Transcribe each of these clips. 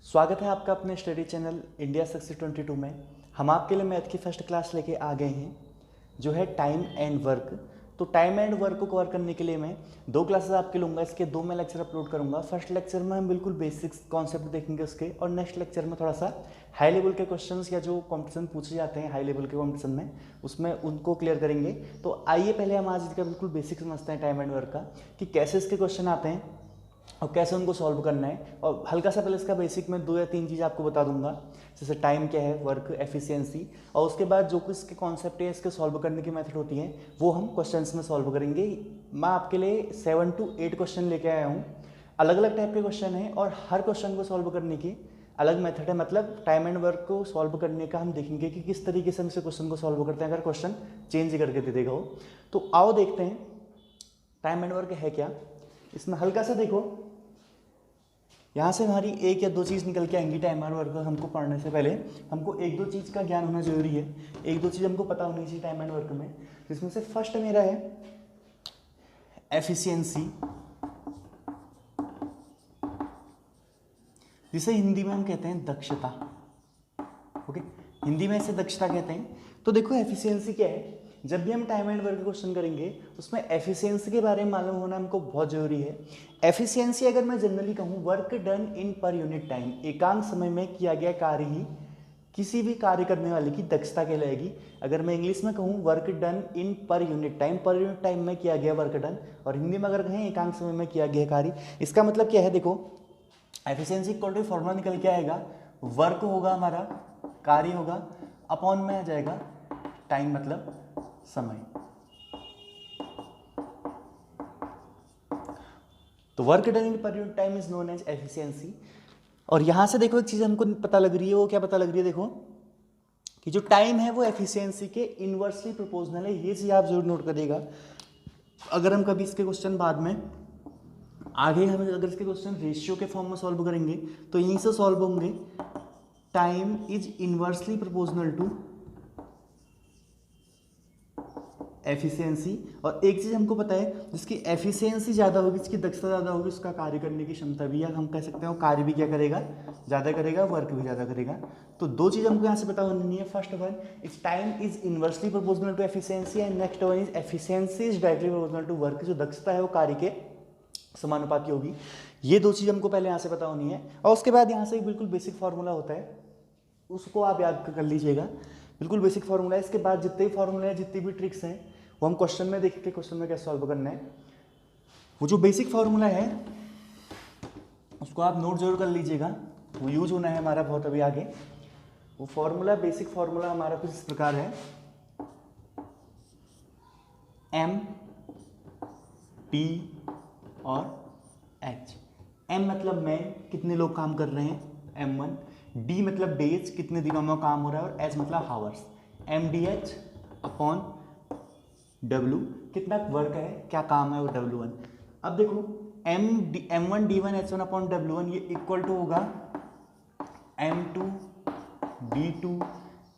स्वागत है आपका अपने स्टडी चैनल इंडिया सक्सेस 22 में। हम आपके लिए मैथ की फर्स्ट क्लास लेके आ गए हैं जो है टाइम एंड वर्क। तो टाइम एंड वर्क को कवर करने के लिए मैं दो क्लासेस आपके लूँगा। इसके दो मैं लेक्चर अपलोड करूँगा। फर्स्ट लेक्चर में हम बिल्कुल बेसिक्स कॉन्सेप्ट देखेंगे उसके, और नेक्स्ट लेक्चर में थोड़ा सा हाई लेवल के क्वेश्चंस या जो कॉम्पिटिशन पूछे जाते हैं हाई लेवल के कॉम्पिटिशन में, उसमें उनको क्लियर करेंगे। तो आइए पहले हम आज इसका बिल्कुल बेसिक समझते हैं टाइम एंड वर्क का, कि कैसे इसके क्वेश्चन आते हैं और कैसे उनको सॉल्व करना है। और हल्का सा पहले इसका बेसिक में 2 या 3 चीज़ आपको बता दूंगा, जैसे टाइम क्या है, वर्क, एफिशिएंसी, और उसके बाद जो कुछ इसके कॉन्सेप्ट है, इसके सॉल्व करने की मेथड होती है, वो हम क्वेश्चंस में सॉल्व करेंगे। मैं आपके लिए 7 to 8 क्वेश्चन लेके आया हूँ। अलग अलग टाइप के क्वेश्चन हैं और हर क्वेश्चन को सॉल्व करने की अलग मेथड है। मतलब टाइम एंड वर्क को सॉल्व करने का हम देखेंगे कि किस तरीके से हम इस क्वेश्चन को सॉल्व करते हैं, अगर क्वेश्चन चेंज करके दे देगा हो। तो आओ देखते हैं टाइम एंड वर्क है क्या। इसमें हल्का सा देखो, यहाँ से हमारी एक या दो चीज़ निकल के आएंगी टाइम एंड वर्क। हमको पढ़ने से पहले हमको एक दो चीज़ का ज्ञान होना जरूरी है, एक दो चीज़ हमको पता होनी चाहिए टाइम एंड वर्क में। जिसमें से फर्स्ट मेरा है एफिशिएंसी, जिसे हिंदी में हम कहते हैं दक्षता। ओके, हिंदी में इसे दक्षता कहते हैं। तो देखो एफिशिएंसी क्या है, जब भी हम टाइम एंड वर्क क्वेश्चन करेंगे उसमें एफिशिएंसी के बारे में मालूम होना हमको बहुत जरूरी है। एफिशिएंसी अगर मैं जनरली कहूँ, work done in per unit time, एकांक समय में किया गया कार्य ही किसी भी कार्य करने वाले की दक्षता कहलाएगी। अगर मैं इंग्लिश में कहूँ work done in per unit time, पर यूनिट टाइम में किया गया वर्क डन, और हिंदी में अगर कहें एकांक समय में किया गया कार्य, इसका मतलब क्या है। देखो एफिशिएंसी इक्वल टू फॉर्मूला निकल के आएगा, वर्क होगा हमारा, कार्य होगा, अपॉन में आ जाएगा टाइम, मतलब समय। तो work done in per unit time is known as efficiency. और यहां से देखो एक चीज हमको पता लग रही है, वो क्या पता लग रही है, देखो कि जो टाइम है वो एफिशिएंसी के इनवर्सली प्रोपोर्शनल है। ये चीज आप जरूर नोट करिएगा। अगर हम कभी इसके क्वेश्चन बाद में आगे हम अगर इसके क्वेश्चन रेशियो के फॉर्म में सॉल्व करेंगे तो यहीं से सॉल्व होंगे। Time is inversely proportional to efficiency. और एक चीज हमको पता है, जिसकी एफिशिएंसी ज्यादा होगी, जिसकी दक्षता ज्यादा होगी, उसका कार्य करने की क्षमता भी, या हम कह सकते हैं वो कार्य भी क्या करेगा, ज्यादा करेगा, वर्क भी ज्यादा करेगा। तो दो चीज हमको यहाँ से पता होनी है। First one is time is inversely proportional to efficiency, and next one is efficiency is directly proportional to work. जो दक्षता है वो कार्य के समानुपाती होगी। ये दो चीज हमको पहले यहाँ से पता होनी है। और उसके बाद यहाँ से एक बिल्कुल बेसिक फॉर्मूला होता है, उसको आप याद कर लीजिएगा। बिल्कुल बेसिक फॉर्मूला है। इसके बाद जितने भी फॉर्मूले हैं, जितनी भी ट्रिक्स हैं, वो हम क्वेश्चन में देख के क्वेश्चन में कैसे सॉल्व करना है। वो जो बेसिक फॉर्मूला है उसको आप नोट जरूर कर लीजिएगा, वो यूज होना है हमारा बहुत अभी आगे। वो फॉर्मूला, बेसिक फॉर्मूला हमारा कुछ इस प्रकार है, एम, टी और एच। एम मतलब मैं, कितने लोग काम कर रहे हैं, M1। डी मतलब डेज, कितने दिनों में काम हो रहा है, और एच मतलब हावर्स। MDH अपॉन W, कितना वर्क है, क्या काम है, वो W1। अब देखो M1 D1 H1 upon W1 ये इक्वल टू होगा M2 D2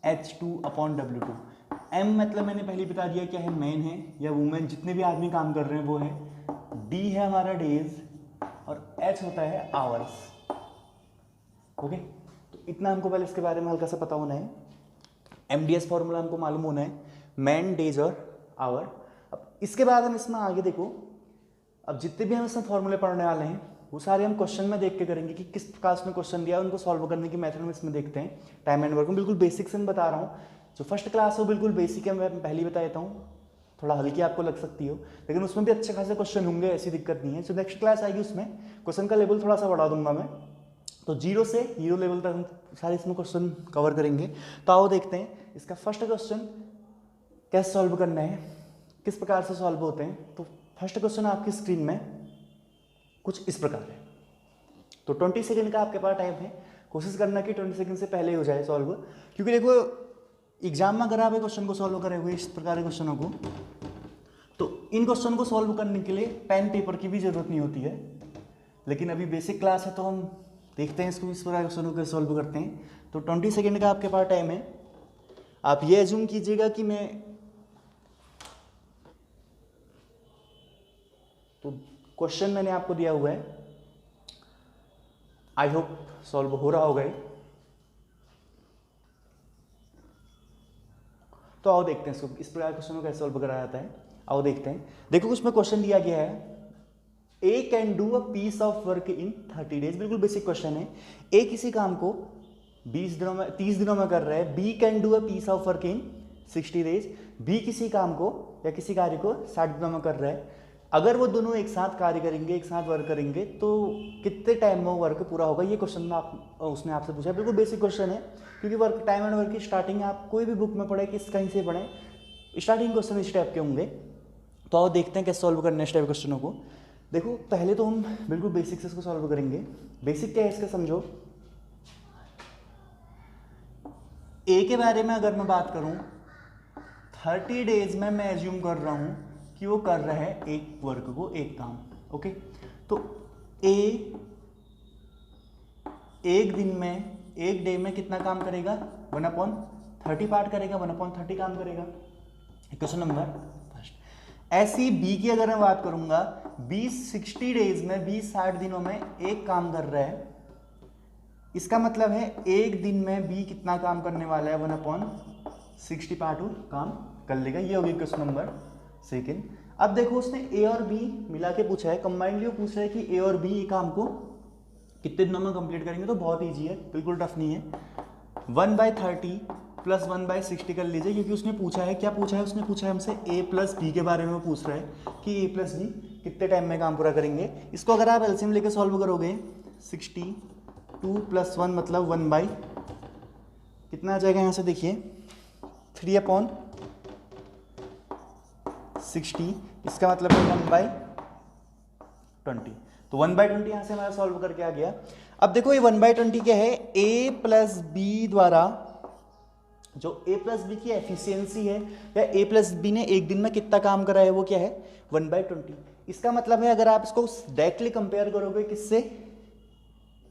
H2 upon W2। M मतलब मैंने पहले बता दिया क्या है, मैन है या वुमेन, जितने भी आदमी काम कर रहे हैं वो है। D है हमारा डेज, और H होता है आवर्स। ओके, तो इतना हमको पहले इसके बारे में हल्का सा पता होना है। MDS फॉर्मूला हमको मालूम होना है, मैन, डेज और आवर। अब इसके बाद हम इसमें आगे देखो, अब जितने भी हम इसमें फॉर्मूले पढ़ने वाले हैं वो सारे हम क्वेश्चन में देख के करेंगे कि किस प्रकार में क्वेश्चन दिया है, उनको सॉल्व करने की मेथड में इसमें देखते हैं। टाइम एंड वर्क में बिल्कुल बेसिक से मैं बता रहा हूँ। जो फर्स्ट क्लास हो बिल्कुल बेसिक है, मैं पहले ही बता देता हूँ, थोड़ा हल्की आपको लग सकती हो, लेकिन उसमें भी अच्छे खासे क्वेश्चन होंगे, ऐसी दिक्कत नहीं है। जो नेक्स्ट क्लास आएगी उसमें क्वेश्चन का लेवल थोड़ा सा बढ़ा दूंगा मैं, तो 0 से हीरो लेवल तक हम सारे इसमें क्वेश्चन कवर करेंगे। तो आओ देखते हैं इसका फर्स्ट क्वेश्चन कैसे सॉल्व करना है, किस प्रकार से सॉल्व होते हैं। तो फर्स्ट क्वेश्चन आपकी स्क्रीन में कुछ इस प्रकार है। तो 20 सेकंड का आपके पास टाइम है, कोशिश करना कि 20 सेकंड से पहले हो जाए सॉल्व, क्योंकि देखो एग्जाम में अगर आप क्वेश्चन को सॉल्व करे हुए इस प्रकार के क्वेश्चनों को, तो इन क्वेश्चन को सॉल्व करने के लिए पेन पेपर की भी जरूरत नहीं होती है। लेकिन अभी बेसिक क्लास है तो हम देखते हैं इसको इस प्रकार क्वेश्चनों को सॉल्व करते हैं। तो 20 सेकंड का आपके पास टाइम है। आप ये एज्यूम कीजिएगा कि मैं, तो क्वेश्चन मैंने आपको दिया हुआ है आई होप सॉल्व हो रहा होगा ये। तो आओ देखते हैं इसको, इस प्रकार क्वेश्चन को कैसे सॉल्व करा जाता है। आओ देखते हैं। देखो उसमें क्वेश्चन दिया गया है A can do a piece of work in 30 days. बिल्कुल बेसिक क्वेश्चन है। ए किसी काम को 20 दिनों में 30 दिनों में कर रहा है। B can do a piece of work in 60 days. B किसी काम को या किसी कार्य को 60 दिनों में कर रहा है। अगर वो दोनों एक साथ कार्य करेंगे, एक साथ वर्क करेंगे, तो कितने टाइम में वर्क पूरा होगा, ये क्वेश्चन उसने आपसे पूछा है। बिल्कुल बेसिक क्वेश्चन है, क्योंकि वर्क टाइम एंड वर्क की स्टार्टिंग आप कोई भी बुक में पढ़े, किस कहीं से पढ़ें, स्टार्टिंग क्वेश्चन इस टाइप के होंगे। तो आओ देखते हैं कैसे सॉल्व करना है इस टाइप क्वेश्चनों को। देखो पहले तो हम बिल्कुल बेसिक से इसको सॉल्व करेंगे। बेसिक क्या है इसका समझो। ए के बारे में अगर मैं बात करूं, 30 डेज में मैं एज्यूम कर रहा हूं कि वो कर रहा है एक वर्क को, एक काम। ओके, तो ए एक दिन में, एक डे में कितना काम करेगा, 1/30 पार्ट करेगा, 1/30 काम करेगा। Question number first. ऐसी बी की अगर मैं बात करूंगा, बी 60 डेज में, 60 दिनों में एक काम कर रहा है। इसका मतलब है एक दिन में बी कितना काम करने वाला है, 1/60 पार्ट काम कर लेगा। ये हो गया क्वेश्चन नंबर सेकेंड। अब देखो उसने ए और बी मिला के पूछा है, कंबाइंडली वो पूछ रहा है कि ए और बी ये काम को कितने दिनों में कंप्लीट करेंगे। तो बहुत ईजी है, बिल्कुल टफ नहीं है। 1/30 प्लस 1/60 कर लीजिए, क्योंकि उसने पूछा है, क्या पूछा है, उसने पूछा है हमसे ए प्लस बी के बारे में। पूछ रहा है कि ए प्लस बी कितने टाइम में काम पूरा करेंगे। इसको अगर आप एलसीएम लेके सॉल्व करोगे, 62 + 1 मतलब 1/ कितना आ जाएगा यहाँ से देखिए, 3/60। इसका मतलब है 1/20। तो 1/20 यहाँ से हमारा सॉल्व करके आ गया। अब देखो ये 1/20 क्या है, ए प्लस बी द्वारा जो ए प्लस बी की एफिशिएंसी है, या ए प्लस बी ने एक दिन में कितना काम करा है, वो क्या है, 1/20। इसका मतलब है अगर आप इसको डायरेक्टली कंपेयर करोगे किससे,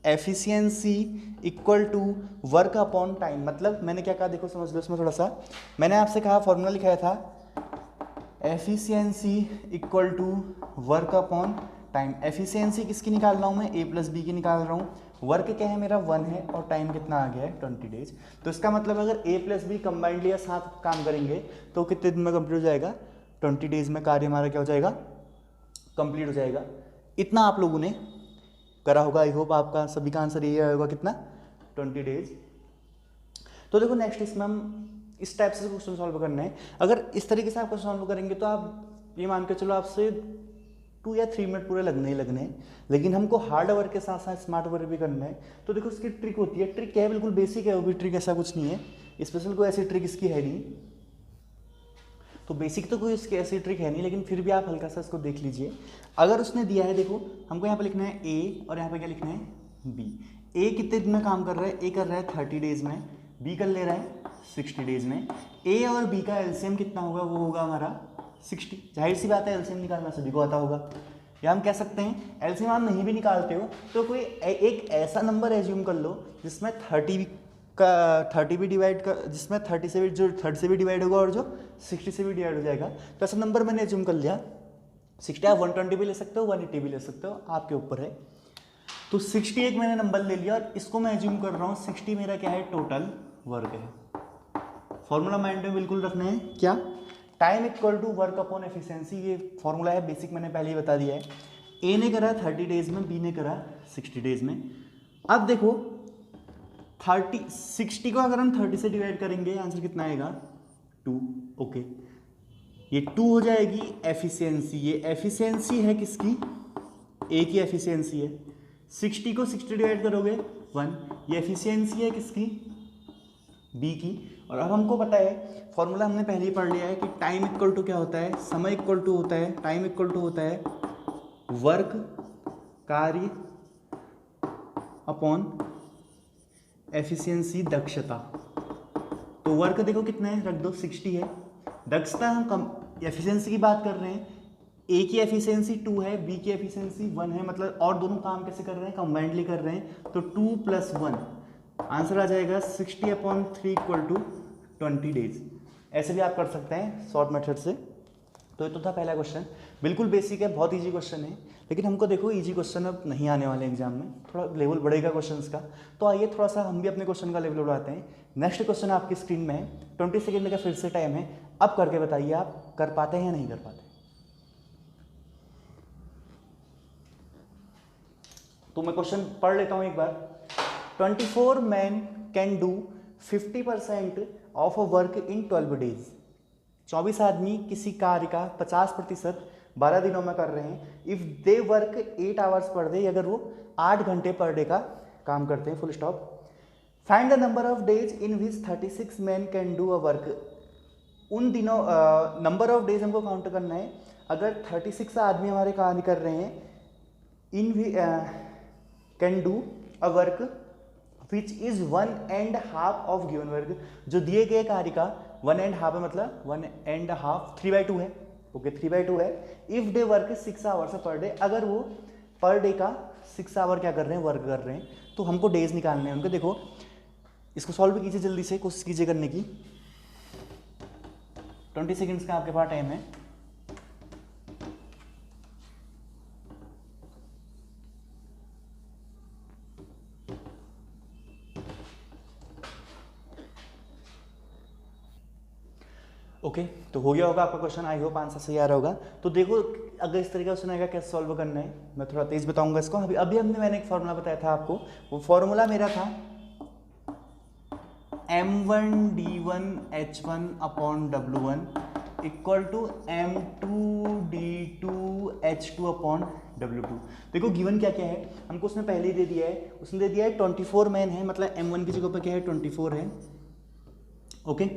efficiency equal to work upon time. मतलब मैंने क्या कहा, देखो समझ लो इसमें थोड़ा सा। मैंने आपसे कहा, फॉर्मूला लिखाया था, efficiency equal to work upon time. Efficiency किसकी निकाल रहा हूँ मैं, ए प्लस बी की निकाल रहा हूँ। वर्क क्या है मेरा 1 है, और टाइम कितना आ गया है 20 डेज। तो इसका मतलब अगर ए प्लस बी कंबाइंडली या साथ काम करेंगे तो कितने दिन में कंप्लीट हो जाएगा, 20 डेज में कार्य हमारा क्या हो जाएगा, कंप्लीट हो जाएगा। इतना आप लोगों ने करा होगा। आई होप आपका सभी का आंसर ये होगा, कितना, 20 डेज। तो देखो नेक्स्ट इसमें हम इस टाइप से क्वेश्चन सॉल्व करना है। अगर इस तरीके से आप क्वेश्चन सॉल्व करेंगे तो आप ये मान के चलो आपसे 2 या 3 मिनट पूरे लगने ही लगने हैं। लेकिन हमको हार्ड वर्क के साथ साथ स्मार्ट वर्क भी करना है। तो देखो इसकी ट्रिक होती है, ट्रिक क्या है, बिल्कुल बेसिक है वो भी ट्रिक, ऐसा कुछ नहीं है स्पेशल, कोई ऐसी ट्रिक इसकी है नहीं। तो बेसिक तो कोई इसकी ऐसी ट्रिक है नहीं, लेकिन फिर भी आप हल्का सा इसको देख लीजिए। अगर उसने दिया है, देखो हमको यहाँ पे लिखना है ए, और यहाँ पे क्या लिखना है, बी। ए कितने दिन में काम कर रहा है, ए कर रहा है 30 डेज में, बी कर ले रहा है 60 डेज में। ए और बी का एलसीएम कितना होगा, वो होगा हमारा 60। जाहिर सी बात है एलसीएम निकालना सभी को आता होगा। या हम कह सकते हैं एलसीएम आप नहीं भी निकालते हो तो कोई एक ऐसा नंबर एज्यूम कर लो जिसमें 30 भी डिवाइड कर, जिसमें 30 से भी, जो 30 से भी डिवाइड होगा और जो 60 से भी डिवाइड हो जाएगा। तो ऐसा नंबर मैंने एज्यूम कर लिया 60। आप 120 भी ले सकते हो, 180 भी ले सकते हो, आपके ऊपर है। तो 60 एक मैंने नंबर ले लिया, और इसको मैं एज्यूम कर रहा हूँ 60 मेरा क्या है, टोटल वर्क है। फॉर्मूला माइंड में बिल्कुल रखना है, क्या, time equal to work upon efficiency. ये फॉर्मूला है बेसिक, मैंने पहले ही बता दिया है। ए ने करा 30 डेज में, बी ने करा 60 डेज में। अब देखो 60 को अगर हम 30 से डिवाइड करेंगे, आंसर कितना आएगा, 2। ओके, ये 2 हो जाएगी एफिशिएंसी। ये एफिशिएंसी है किसकी, ए की एफिशिएंसी है। 60 को 60 डिवाइड करोगे 1, ये एफिशिएंसी है किसकी, बी की। और अब हमको पता है, फॉर्मूला हमने पहले ही पढ़ लिया है कि टाइम इक्वल टू क्या होता है, समय इक्वल टू होता है, टाइम इक्वल टू होता है वर्क, कार्य अपॉन एफिशिएंसी, दक्षता। तो वर्क देखो कितना है, रख दो 60 है। दक्षता हम कम एफिशिएंसी की बात कर रहे हैं, ए की एफिशिएंसी 2 है, बी की एफिशिएंसी 1 है, मतलब और दोनों काम कैसे कर रहे हैं, कंबाइंडली कर रहे हैं। तो 2 + 1 आंसर आ जाएगा 60/3 = 20 डेज। ऐसे भी आप कर सकते हैं शॉर्ट मेथड से। तो ये तो था पहला क्वेश्चन। बिल्कुल बेसिक है, बहुत इजी क्वेश्चन है, लेकिन हमको देखो इजी क्वेश्चन अब नहीं आने वाले एग्जाम में, थोड़ा लेवल बढ़ेगा क्वेश्चंस का। तो आइए थोड़ा सा हम भी अपने क्वेश्चन का लेवल बढ़ाते हैं। नेक्स्ट क्वेश्चन आपकी स्क्रीन में है, 20 सेकेंड का फिर से टाइम है, अब करके बताइए आप कर पाते हैं या नहीं कर पाते। तो मैं क्वेश्चन पढ़ लेता हूं एक बार। 24 man can do 50% of a work in 12 days. 24 आदमी किसी कार्य का 50% 12 दिनों में कर रहे हैं। If they work 8 hours per day, अगर वो 8 घंटे पर डे का काम करते हैं, full stop. Find the number of days in which 36 man can do a work. उन दिनों नंबर ऑफ डेज हमको काउंट करना है, अगर 36 आदमी हमारे कार्य कर रहे हैं, in can do a work which is 1.5 of given work. जो दिए गए कार्य का 1.5 है, मतलब 1.5 3/2 है। ओके, 3/2 है। If day work 6 hours per day, अगर वो पर डे का 6 आवर क्या कर रहे हैं, वर्क कर रहे हैं, तो हमको डेज निकालने हैं उनके। देखो इसको सॉल्व कीजिए, जल्दी से कोशिश कीजिए करने की। 20 सेकेंड्स का आपके पास टाइम है। ओके, तो हो गया होगा आपका क्वेश्चन, आई होप आंसर सही आ रहा होगा। तो देखो अगर इस तरीके का क्वेश्चन आएगा कैसे सॉल्व करना है, मैं थोड़ा तेज बताऊंगा इसको। अभी अभी मैंने एक फॉर्मूला बताया था आपको, वो फॉर्मूला मेरा था m1d1h1 upon w1 equal to m2d2h2 upon w2। देखो गिवन क्या क्या है हमको उसने पहले ही दे दिया है, उसने दे दिया है 24 मैन है, मतलब m1 की जगह पर क्या है 24 है। ओके,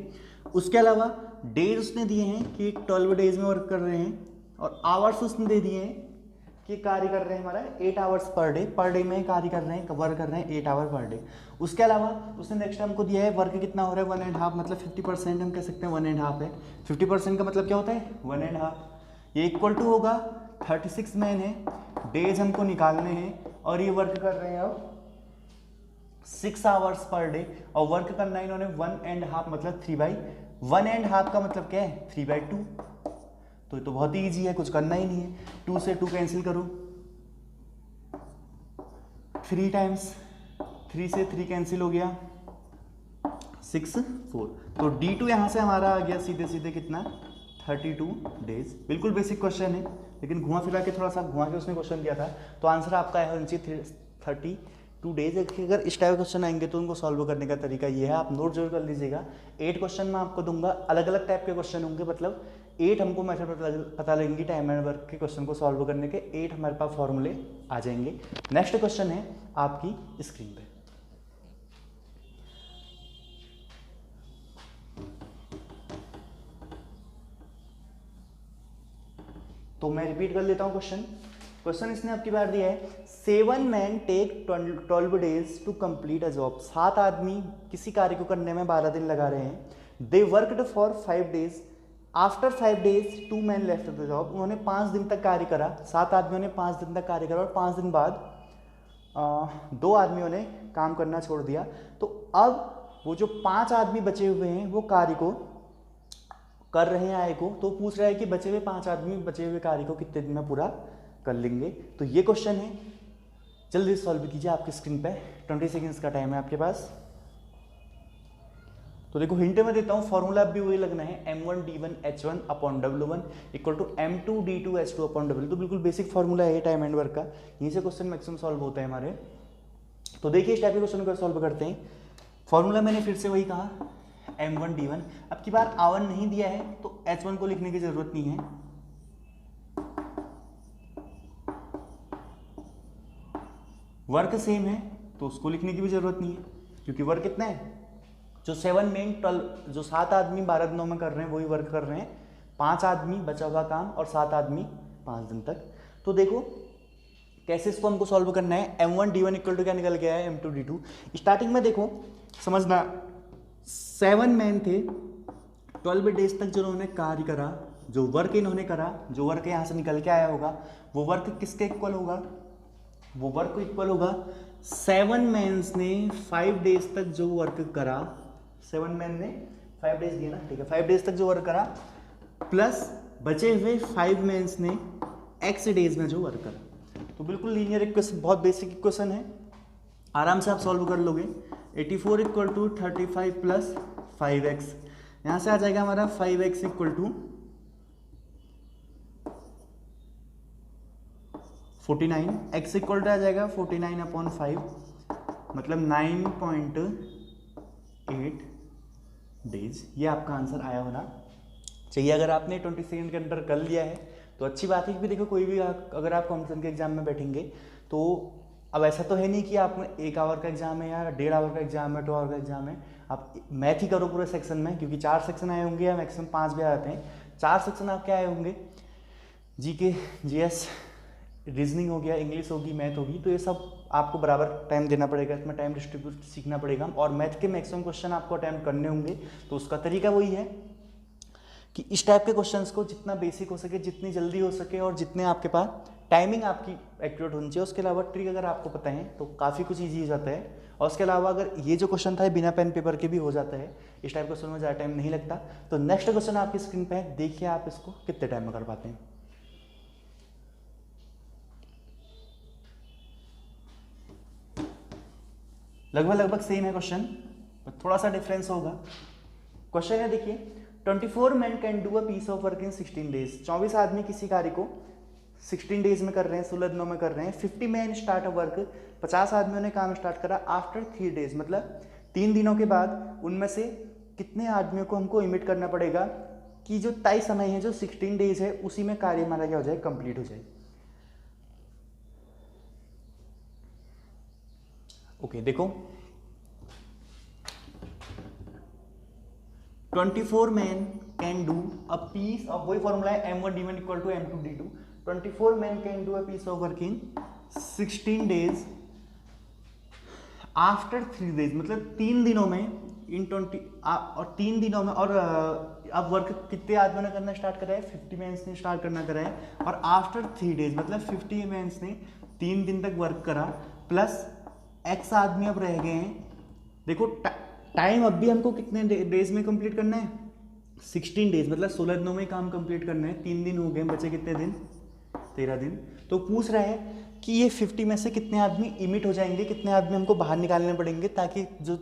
उसके अलावा डेज उसने दिए हैं कि 12 डेज में वर्क कर रहे हैं, और आवर्स उसने दे दिए हैं कि कार्य कर रहे हैं हमारा 8 आवर्स पर डे में कार्य कर रहे हैं, वर्क कर रहे हैं 8 आवर पर डे। उसके अलावा उसने नेक्स्ट हमको दिया है वर्क कितना हो रहा है 1.5, मतलब 50% हम कह सकते हैं 1.5 है। 50% का मतलब क्या होता है 1.5। ये इक्वल टू होगा 36 मैन है, डेज हमको निकालने हैं, और ये वर्क कर रहे हैं अब 6 आवर्स पर डे, और वर्क करना है इन्होंने 1.5, मतलब 1.5 का मतलब क्या है 3/2। तो ये तो बहुत ही ईजी है, कुछ करना ही नहीं है। 2 से 2 कैंसिल करो, 3 टाइम्स 3 से 3 कैंसिल हो गया, 6 4। तो D2 यहाँ से हमारा आ गया सीधे सीधे कितना 32 डेज। बिल्कुल बेसिक क्वेश्चन है, लेकिन घुमा फिरा के थोड़ा सा घुमा के उसने क्वेश्चन दिया था, तो आंसर आपका है 32 डेज। अगर इस टाइप क्वेश्चन आएंगे तो उनको सॉल्व करने का तरीका ये है, आप नोट जरूर कर लीजिएगा। 8 क्वेश्चन मैं आपको दूंगा, अलग अलग टाइप के क्वेश्चन होंगे, मतलब 8 हमको मेथड पता लगेंगी टाइम एंड वर्क के क्वेश्चन को सॉल्व करने के, 8 हमारे पास फॉर्मूले आ जाएंगे। नेक्स्ट क्वेश्चन है आपकी स्क्रीन पे। तो मैं रिपीट कर लेता हूं क्वेश्चन इसने आपकी बार दिया है 7 man take 12 days to complete a job. 7 आदमी किसी कार्य को करने में 12 दिन लगा रहे हैं। They worked for 5 days, after 5 days 2 man left the job. उन्होंने 5 दिन तक कार्य करा, 7 आदमियों ने 5 दिन तक कार्य करा, और 5 दिन बाद 2 आदमियों ने काम करना छोड़ दिया। तो अब वो जो 5 आदमी बचे हुए हैं वो कार्य को कर रहे हैं आय को, तो पूछ रहा है कि बचे हुए 5 आदमी बचे हुए कार्य को कितने दिन में पूरा कर लेंगे। तो ये क्वेश्चन है, जल्दी सॉल्व कीजिए। आपकी स्क्रीन पे 20 सेकेंड्स का टाइम है आपके पास। तो देखो हिंट में देता हूँ, फॉर्मूला भी वही लगना है m1d1h1 upon w1 equal to m2d2h2 upon w। तो बिल्कुल बेसिक फॉर्मूला है टाइम एंड वर्क का, यहीं से क्वेश्चन मैक्सिमम सॉल्व होता है हमारे। तो देखिए इस टाइप के क्वेश्चन को सॉल्व करते हैं। फॉर्मूला मैंने फिर से वही कहा m1d1। अब की बार r1 नहीं दिया है तो h1 को लिखने की जरूरत नहीं है, वर्क सेम है तो उसको लिखने की भी जरूरत नहीं है, क्योंकि वर्क कितना है जो 7 मेन 12 जो 7 आदमी 12 दिनों में कर रहे हैं वही वर्क कर रहे हैं, 5 आदमी बचा हुआ काम और 7 आदमी 5 दिन तक। तो देखो कैसे इसको हमको सॉल्व करना है। m1d1 इक्वल टू क्या निकल गया है m2d2। स्टार्टिंग में देखो समझना, 7 मैन थे, 12 डेज तक जो उन्होंने कार्य करा, जो वर्क इन्होंने करा, जो वर्क यहाँ से निकल के आया होगा वो वर्क किसके इक्वल होगा, वो वर्क को इक्वल होगा 7 मैन्स ने 5 डेज तक जो वर्क करा, 7 मैन ने 5 डेज दिया ना, ठीक है, 5 डेज तक जो वर्क करा, प्लस बचे हुए 5 मैन्स ने एक्स डेज में जो वर्क करा। तो बिल्कुल लीनियर इक्वेशन, बहुत बेसिक इक्वेशन है, आराम से आप सॉल्व कर लोगे। 84 इक्वल टू 35 प्लस 5x, यहाँ से आ जाएगा हमारा 5x equal to 49, x equal to आ जाएगा 49/5, मतलब 9.8 डेज। ये आपका आंसर आया होना चाहिए। अगर आपने 20 सेकंड के अंदर कर लिया है तो अच्छी बात है कि देखो कोई भी अगर आप कॉम्पिटिशन के एग्जाम में बैठेंगे तो अब ऐसा तो है नहीं कि आप 1 आवर का एग्जाम है या 1.5 आवर का एग्जाम है, 2 आवर का एग्जाम है, आप मैथ ही करो पूरे सेक्शन में, क्योंकि 4 सेक्शन आए होंगे या मैक्सिमम 5 भी आ जाते हैं। 4 सेक्शन आपके आए होंगे, जीके, जीएस, रीजनिंग हो गया, इंग्लिश होगी, मैथ होगी, तो ये सब आपको बराबर टाइम देना पड़ेगा, इसमें टाइम डिस्ट्रीब्यूट सीखना पड़ेगा। और मैथ के मैक्सिमम क्वेश्चन आपको अटैम्प्ट करने होंगे, तो उसका तरीका वही है कि इस टाइप के क्वेश्चंस को जितना बेसिक हो सके, जितनी जल्दी हो सके और जितने आपके पास टाइमिंग आपकी एक्यूरेट होनी चाहिए, उसके अलावा ट्रिक अगर आपको पता है तो काफ़ी कुछ ईजी हो जाता है। और उसके अलावा अगर ये जो क्वेश्चन था बिना पेन पेपर के भी हो जाता है, इस टाइप क्वेश्चन में ज़्यादा टाइम नहीं लगता। तो नेक्स्ट क्वेश्चन आपकी स्क्रीन पे है, देखिए आप इसको कितने टाइम में कर पाते हैं। लगभग सेम है क्वेश्चन, पर थोड़ा सा डिफरेंस होगा। क्वेश्चन है देखिए, 24 man can do a piece of work in 16 days. 24 आदमी किसी कार्य को 16 डेज में कर रहे हैं, 16 दिनों में कर रहे हैं। 50 मैन स्टार्ट अ वर्क, 50 आदमियों ने काम स्टार्ट करा आफ्टर 3 डेज, मतलब 3 दिनों के बाद। उनमें से कितने आदमियों को हमको इमिट करना पड़ेगा कि जो तय समय है, जो 16 डेज है, उसी में कार्य हमारा क्या हो जाए, कंप्लीट हो जाए। ओके, देखो 24 man can do a piece of, वही फॉर्मूला है m1 d1 equal to m2 d2। 24 man can do a piece of work in 16 days after 3 days, मतलब 3 दिनों में, इन 20 और 3 दिनों में। और अब वर्क कितने आदमियों ने करना स्टार्ट करा है, 50 मैंस ने स्टार्ट करना करा है। और आफ्टर 3 डेज, मतलब 50 मैंस ने 3 दिन तक वर्क करा, प्लस x आदमी अब रह गए हैं। देखो टाइम अब भी हमको कितने डेज में कंप्लीट करना है, 16 डेज, मतलब 16 दिनों में काम कंप्लीट करना है। 3 दिन हो गए, बचे कितने दिन, 13 दिन। तो पूछ रहे हैं कि ये 50 में से कितने आदमी इमिट हो जाएंगे, कितने आदमी हमको बाहर निकालने पड़ेंगे, ताकि जो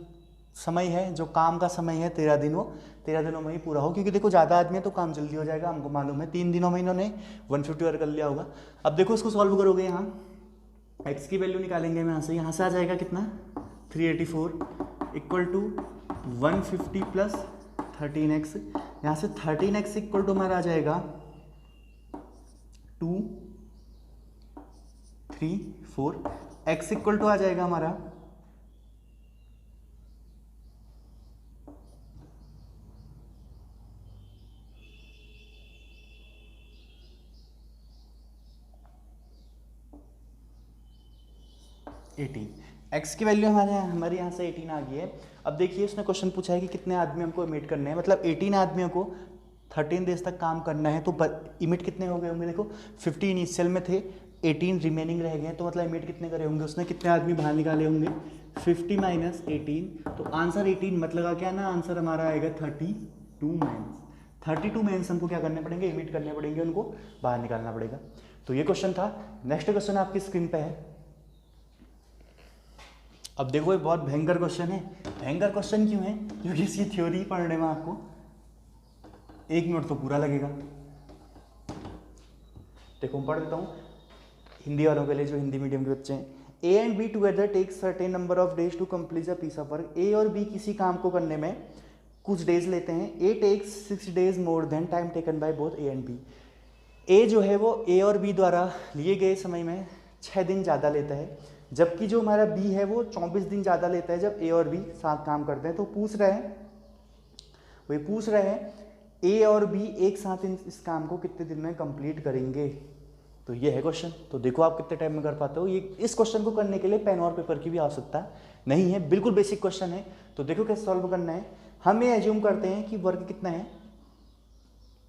समय है, जो काम का समय है 13 दिन, वो 13 दिनों में ही पूरा हो। क्योंकि देखो ज़्यादा आदमी है तो काम जल्दी हो जाएगा, हमको मालूम है। 3 दिनों में इन्होंने 150 वर्क कर लिया होगा। अब देखो इसको सॉल्व करोगे, यहाँ x की वैल्यू निकालेंगे हम यहाँ से आ जाएगा कितना, 384 इक्वल टू 150 प्लस 13x। यहाँ से 13x इक्वल टू हमारा आ जाएगा 2 3 4, x इक्वल टू आ जाएगा हमारा 18। x की वैल्यू हमारे यहाँ से 18 आ गई है। अब देखिए उसने क्वेश्चन पूछा है कि कितने आदमी हमको इमिट करने हैं, मतलब 18 आदमियों को 13 डेज तक काम करना है। तो इमिट कितने हो गए होंगे, देखो 50 इनिशियल में थे, 18 रिमेनिंग रह गए हैं, तो मतलब इमिट कितने करे होंगे, उसने कितने आदमी बाहर निकाले होंगे, 50 माइनस 18। तो आंसर 18 मत लगा क्या ना, आंसर हमारा आएगा 32 मैंस। 32 मैंस हमको क्या करने पड़ेंगे, इमिट करने पड़ेंगे, उनको बाहर निकालना पड़ेगा। तो ये क्वेश्चन था। नेक्स्ट क्वेश्चन आपकी स्क्रीन पे है। अब देखो ये बहुत भयंकर क्वेश्चन है। भयंकर क्वेश्चन क्यों है, क्योंकि इसकी थ्योरी पढ़ने में आपको 1 मिनट तो पूरा लगेगा। देखो मैं पढ़ देता हूँ हिंदी वालों के लिए, जो हिंदी मीडियम के बच्चे हैं। A and B together takes certain number of days to complete a piece of work. A और बी किसी काम को करने में कुछ डेज लेते हैं। A takes 6 days more than time taken by both A and B. A जो है वो ए और बी द्वारा लिए गए समय में 6 दिन ज़्यादा लेता है, जबकि जो हमारा बी है वो 24 दिन ज़्यादा लेता है जब ए और बी साथ काम करते हैं। तो पूछ रहे हैं ए और बी एक साथ इस काम को कितने दिन में कंप्लीट करेंगे। तो ये है क्वेश्चन। तो देखो आप कितने टाइम में कर पाते हो। ये इस क्वेश्चन को करने के लिए पेन और पेपर की भी आवश्यकता नहीं है, बिल्कुल बेसिक क्वेश्चन है। तो देखो कैसे सॉल्व करना है। हम ये एज्यूम करते हैं कि वर्क कितना है,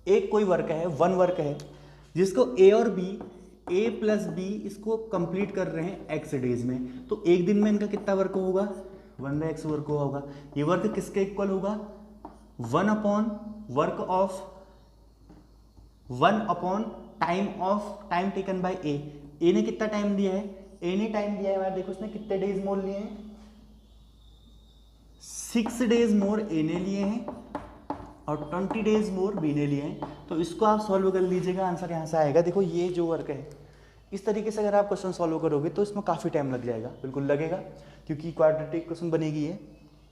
एक कोई वर्क है, 1 वर्क है, जिसको ए और बी, ए प्लस बी इसको कंप्लीट कर रहे हैं x डेज में। तो एक दिन में इनका कितना वर्क होगा, 1/x वर्क होगा। ये वर्क किसके इक्वल होगा, 1 अपॉन टाइम टेकन बाय ए ने कितना टाइम दिया है, ए ने टाइम दिया है हमारा, देखो उसने कितने डेज मोर लिए हैं, 6 डेज मोर ए ने लिए हैं और 20 डेज मोर बी ने लिए हैं। तो इसको आप सॉल्व कर लीजिएगा, आंसर यहाँ से आएगा। देखो ये जो वर्क है इस तरीके से अगर आप क्वेश्चन सॉल्व करोगे तो इसमें काफ़ी टाइम लग जाएगा, बिल्कुल लगेगा, क्योंकि क्वाड्रेटिक क्वेश्चन बनेगी है,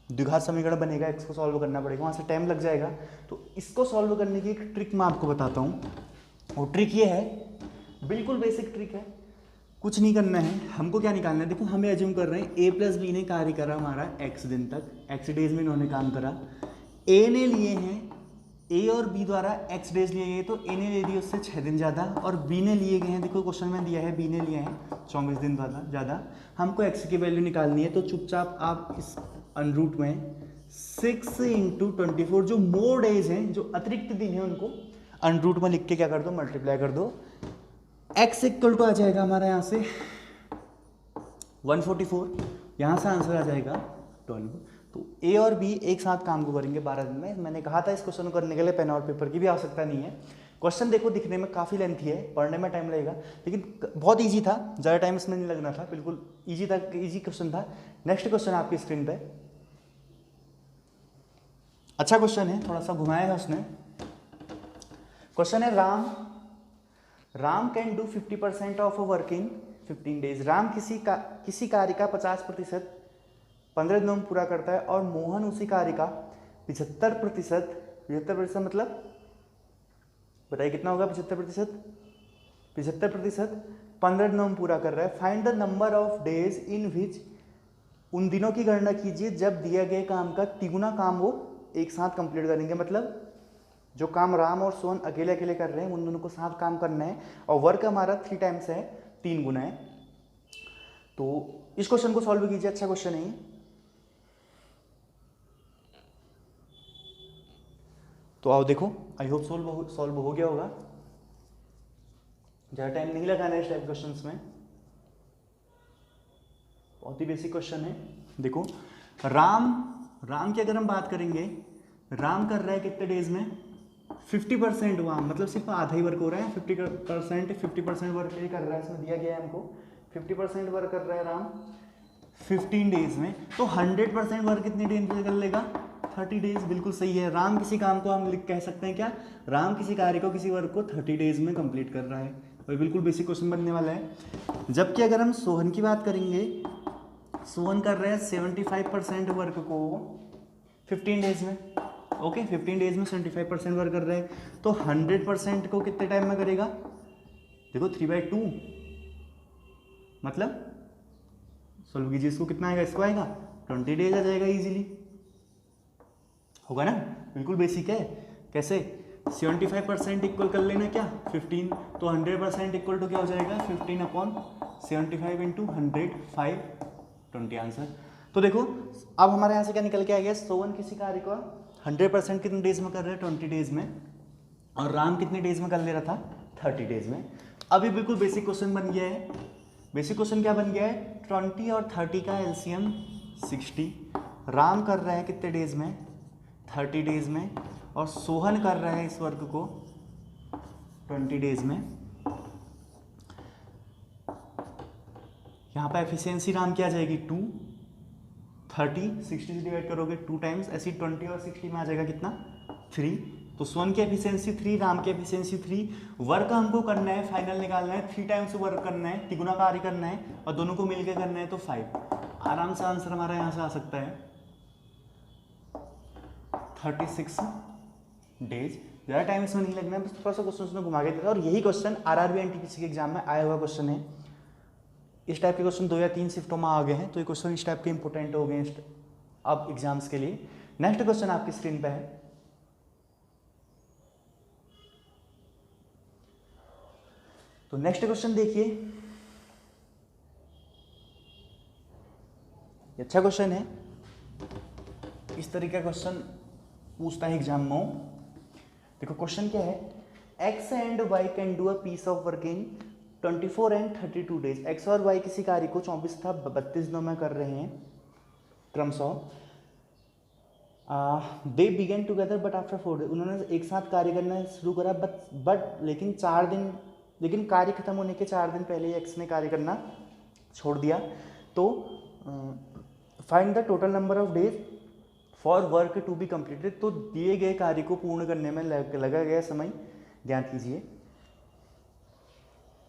द्विघात समीकरण बनेगा, इसको सॉल्व करना पड़ेगा, वहाँ से टाइम लग जाएगा। तो इसको सॉल्व करने की एक ट्रिक मैं आपको बताता हूँ। वो ट्रिक ये है, बिल्कुल बेसिक ट्रिक है, कुछ नहीं करना है, हमको क्या निकालना है। देखो हमें एज्यूम कर रहे हैं ए प्लस बी ने कार्य करा हमारा x दिन तक, x डेज में इन्होंने काम करा, ए ने लिए हैं, ए और बी द्वारा x डेज लिए गए, तो ए ने ले लिए उससे 6 दिन ज़्यादा और बी ने लिए गए हैं, देखो क्वेश्चन में दिया है बी ने लिए हैं 24 दिन ज़्यादा। हमको x की वैल्यू निकालनी है, तो चुपचाप आप इस अनरूट में 6 × 24 जो मोर डेज हैं, जो अतिरिक्त दिन हैं, उनको अनरूट में लिख के क्या कर दो, मल्टीप्लाई कर दो। x इक्वल टू आ जाएगा हमारा यहाँ से 144, यहाँ से आंसर आ जाएगा 12। तो ए और बी एक साथ काम को करेंगे 12 दिन में। मैंने कहा था इस क्वेश्चन को करने के लिए पेन और पेपर की भी आवश्यकता नहीं है। क्वेश्चन देखो दिखने में काफ़ी लेंथी है, पढ़ने में टाइम लगेगा, लेकिन बहुत इजी था, ज़्यादा टाइम इसमें नहीं लगना था, बिल्कुल इजी था, इजी क्वेश्चन था। नेक्स्ट क्वेश्चन आपकी स्क्रीन पे, अच्छा क्वेश्चन है, थोड़ा सा घुमाया है उसने। क्वेश्चन है Ram can do 50% of a work in 15 days. Ram किसी कार्य का 50% 15 दिनों में पूरा करता है और मोहन उसी कार्य का 75% मतलब बताइए कितना होगा 75% 15 दिनों में पूरा कर रहा है। Find the number of days in which, उन दिनों की गणना कीजिए जब दिया गए काम का तिगुना काम वो एक साथ कंप्लीट करेंगे। मतलब जो काम राम और सोहन अकेले अकेले कर रहे हैं उन दोनों को साथ काम करना है और वर्क हमारा 3 टाइम्स है, 3 गुना है। तो इस क्वेश्चन को सॉल्व कीजिए, अच्छा क्वेश्चन है। तो आओ देखो, आई होप सॉल्व हो गया होगा, ज़्यादा टाइम नहीं लगाना है इस टाइप क्वेश्चंस में, बहुत ही बेसिक क्वेश्चन है। देखो राम की अगर हम बात करेंगे, राम कर रहा है कितने डेज में 50%, वहाँ मतलब सिर्फ आधा ही वर्क हो रहा है, 50% वर्क ये कर रहा है, इसमें दिया गया है हमको 50% वर्क कर रहा है राम 15 डेज में। तो 100% वर्क कितने डेज में कर लेगा, 30 डेज, बिल्कुल सही है। राम किसी काम को हम कह सकते हैं क्या, राम किसी कार्य को, किसी वर्क को 30 डेज में कंप्लीट कर रहा है, और बिल्कुल बेसिक क्वेश्चन बनने वाला है। जबकि अगर हम सोहन की बात करेंगे, सोहन कर रहे हैं 75% वर्क को 15 डेज में, ओके 15 डेज में 75% वर्क कर रहे हैं, तो 100% को कितने टाइम में करेगा, देखो 3/2, मतलब सॉल्व कीजिए इसको, कितना आएगा, इसको आएगा 20 डेज आ जाएगा, इजीली होगा ना, बिल्कुल बेसिक है। कैसे 75% इक्वल कर लेना क्या 15, तो 100% इक्वल टू क्या हो जाएगा 15/75 × 100 520 आंसर। तो देखो अब हमारे यहाँ से क्या निकल के आ गया, सोहन किसी कार्य को 100% कितने डेज में कर रहे हैं 20 डेज में, और राम कितने डेज में कर ले रहा था 30 डेज में। अभी बिल्कुल बेसिक क्वेश्चन बन गया है। बेसिक क्वेश्चन क्या बन गया है, 20 और 30 का एलसीएम 60। राम कर रहा है कितने डेज में 30 डेज में, और सोहन कर रहा है इस वर्क को 20 डेज में। यहाँ पर एफिशिएंसी राम क्या आ जाएगी 2, 30 60 से डिवाइड करोगे 2 टाइम्स, ऐसी 20 और 60 में आ जाएगा कितना 3। तो सोहन की एफिशिएंसी 3, राम की एफिशिएंसी 3। वर्क हमको करना है, फाइनल निकालना है, 3 टाइम्स वर्क करना है, तिगुना कार्य करना है, और दोनों को मिलकर करना है, तो 5। आराम से आंसर हमारा यहाँ से आ सकता है 36 डेज। ज़्यादा टाइम इसमें नहीं लगना है, बस थोड़ा सा क्वेश्चन उसमें घुमा के देता है। और यही क्वेश्चन आरआरबी एनटीपीसी के एग्जाम में आया हुआ क्वेश्चन है। इस टाइप के क्वेश्चन 2 या 3 शिफ्टों में आ गए हैं, तो ये क्वेश्चन इस टाइप के इंपॉर्टेंट हो गए अब एग्जाम्स के लिए। नेक्स्ट क्वेश्चन आपकी स्क्रीन पे है, तो नेक्स्ट क्वेश्चन देखिए, अच्छा क्वेश्चन है। इस तरीके का क्वेश्चन पूछता है एग्जाम में। देखो क्वेश्चन क्या है, X and Y can do a piece of work in 24 and 32 days. X और वाई किसी कार्य को 24 तथा 32 दिनों में कर रहे हैं क्रमशः। They begin together but after 4 days. उन्होंने एक साथ कार्य करना शुरू करा बट लेकिन 4 दिन लेकिन कार्य खत्म होने के 4 दिन पहले एक्स ने कार्य करना छोड़ दिया। तो find the total number of days for work to be completed. तो दिए गए कार्य को पूर्ण करने में लगा गया समय ज्ञात कीजिए।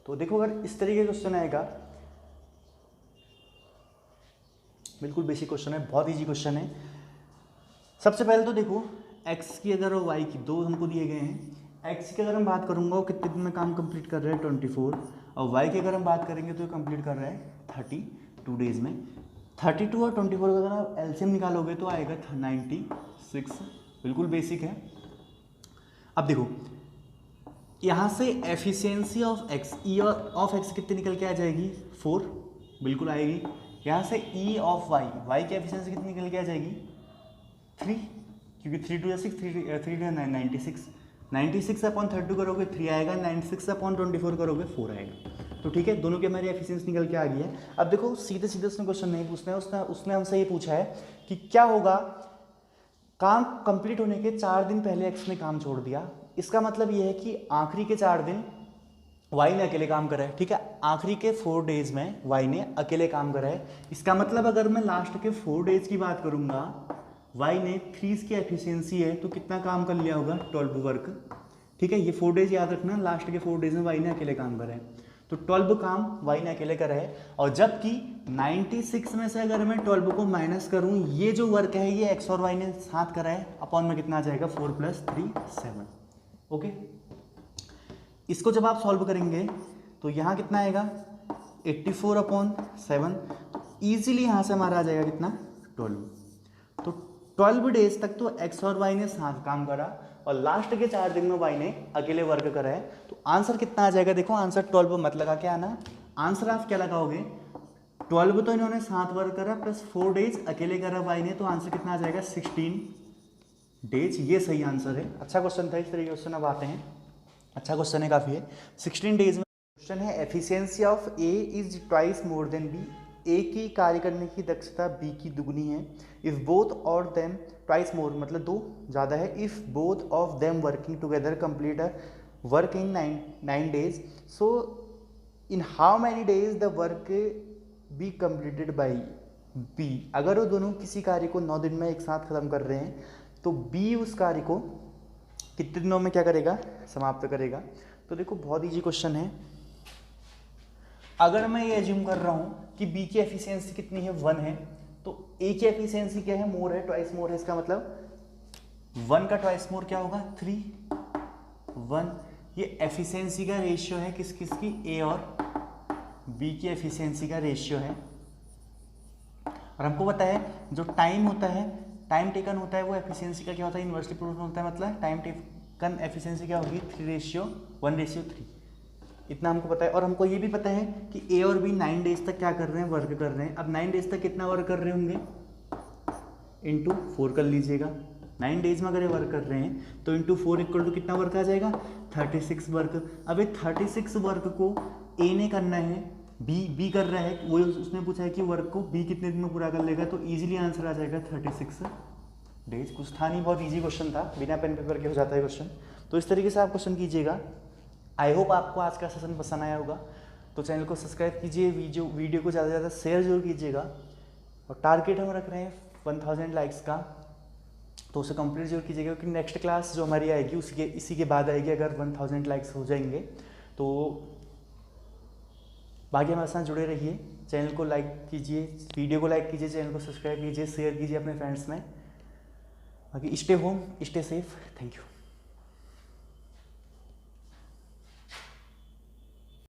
तो देखो अगर इस तरीके का क्वेश्चन आएगा, बिल्कुल बेसिक क्वेश्चन है, बहुत इजी क्वेश्चन है। सबसे पहले तो देखो x की अगर और y की दो हमको दिए गए हैं। x की अगर हम बात करूंगा वो कितने दिन में काम कंप्लीट कर रहे हैं 24, और y की अगर हम बात करेंगे तो ये कंप्लीट कर रहा है 32 डेज में। 32 और 24 का अगर आप एलसीएम निकालोगे तो आएगा 96, बिल्कुल बेसिक है। अब देखो यहाँ से efficiency of x, E of x कितनी निकल के आ जाएगी 4, बिल्कुल आएगी। यहाँ से ई ऑफ y, y की एफिशिएंसी कितनी निकल के आ जाएगी 3, क्योंकि 3 2 6, 3 2 96, 96 अपॉन 32 करोगे 3 आएगा, 96 अपॉन 24 करोगे 4 आएगा। तो ठीक है, दोनों की हमारी एफिशिएंसी निकल के आ गई है। अब देखो सीधे सीधे उसने क्वेश्चन नहीं पूछना है, उसने हमसे ये पूछा है कि क्या होगा काम कंप्लीट होने के 4 दिन पहले एक्स ने काम छोड़ दिया। इसका मतलब ये है कि आखिरी के 4 दिन वाई ने अकेले काम करा है, ठीक है, आखिरी के 4 डेज में वाई ने अकेले काम करा है। इसका मतलब अगर मैं लास्ट के 4 डेज की बात करूंगा, वाई ने 3 की एफिशिएंसी है तो कितना काम कर लिया होगा 12 वर्क, ठीक है। ये 4 डेज याद रखना, लास्ट के 4 डेज में वाई ने अकेले काम करा है, तो 12 काम वाई ने अकेले करा है। और जबकि 96 में से अगर मैं 12 को माइनस करूं, ये जो वर्क है ये एक्स और वाई ने साथ करा है, अपॉन में कितना आ जाएगा 4 + 3 7। ओके, इसको जब आप सॉल्व करेंगे तो यहाँ कितना आएगा 84/7, ईजिली यहाँ से हमारा आ जाएगा कितना 12। तो 12 डेज तक तो एक्स और वाई ने साथ काम करा और लास्ट के 4 दिन में वाई ने अकेले वर्क करा है। तो आंसर कितना आ जाएगा, देखो आंसर 12 मत लगा के आना, आंसर आप क्या लगाओगे 12 तो इन्होंने साथ वर्क करा प्लस 4 डेज अकेले करा वाई ने, तो आंसर कितना आ जाएगा 16 डेज। ये सही आंसर है। अच्छा क्वेश्चन था, इस तरीके क्वेश्चन अब आते हैं, अच्छा क्वेश्चन है काफ़ी है। 16 डेज में क्वेश्चन है efficiency of A is twice more than B. A की कार्य करने की दक्षता बी की दुगनी है। इफ बोथ और देम ट्वाइस मोर मतलब 2 ज़्यादा है। If both of them working together complete a work in 9 days, so in how many days the work be completed by B. अगर वो दोनों किसी कार्य को 9 दिन में एक साथ खत्म कर रहे हैं तो बी उस कार्य को कितने दिनों में क्या करेगा, समाप्त करेगा। तो देखो बहुत इजी क्वेश्चन है। अगर मैं ये एज्यूम कर रहा हूँ कि बी की एफिशिएंसी कितनी है 1 है, तो ए की एफिशिएंसी क्या है मोर है, ट्वाइस मोर है। इसका मतलब 1 का ट्वाइस मोर क्या होगा 3 1। ये एफिशिएंसी का रेशियो है किस किस की, ए और बी की एफिशिएंसी का रेशियो है। और हमको पता है जो टाइम होता है, टाइम टेकन होता है वो एफिशिएंसी का क्या होता है, इन्वर्सली प्रोपोर्शनल होता है। मतलब टाइम टेकन एफिशिएंसी क्या होगी 3:1:3, इतना हमको पता है। और हमको ये भी पता है कि ए और बी 9 डेज तक क्या कर रहे हैं, वर्क कर रहे हैं। अब 9 डेज तक कितना वर्क कर रहे होंगे, इंटू 4 कर लीजिएगा। 9 डेज में अगर ये वर्क कर रहे हैं तो इंटू 4 इक्वल टू कितना वर्क आ जाएगा 36 वर्क। अब ये 36 वर्क को ए ने करना है, बी कर रहा है, वो उसने पूछा है कि वर्क को बी कितने दिन में पूरा कर लेगा, तो इजीली आंसर आ जाएगा 36 डेज। कुछ था नहीं, बहुत इजी क्वेश्चन था, बिना पेन पेपर के हो जाता है क्वेश्चन। तो इस तरीके से आप क्वेश्चन कीजिएगा। आई होप आपको आज का सेशन पसंद आया होगा। तो चैनल को सब्सक्राइब कीजिए, वीडियो को ज़्यादा से ज़्यादा शेयर जरूर कीजिएगा। और टारगेट हम रख रहे हैं 1000 लाइक्स का, तो उसे कंप्लीट जरूर कीजिएगा, क्योंकि नेक्स्ट क्लास जो हमारी आएगी इसी के बाद आएगी। अगर 1000 लाइक्स हो जाएंगे तो बाकी हमारे साथ जुड़े रहिए। चैनल को लाइक कीजिए, वीडियो को लाइक कीजिए, चैनल को सब्सक्राइब कीजिए, शेयर कीजिए अपने फ्रेंड्स में। बाकी stay home, stay safe, thank you.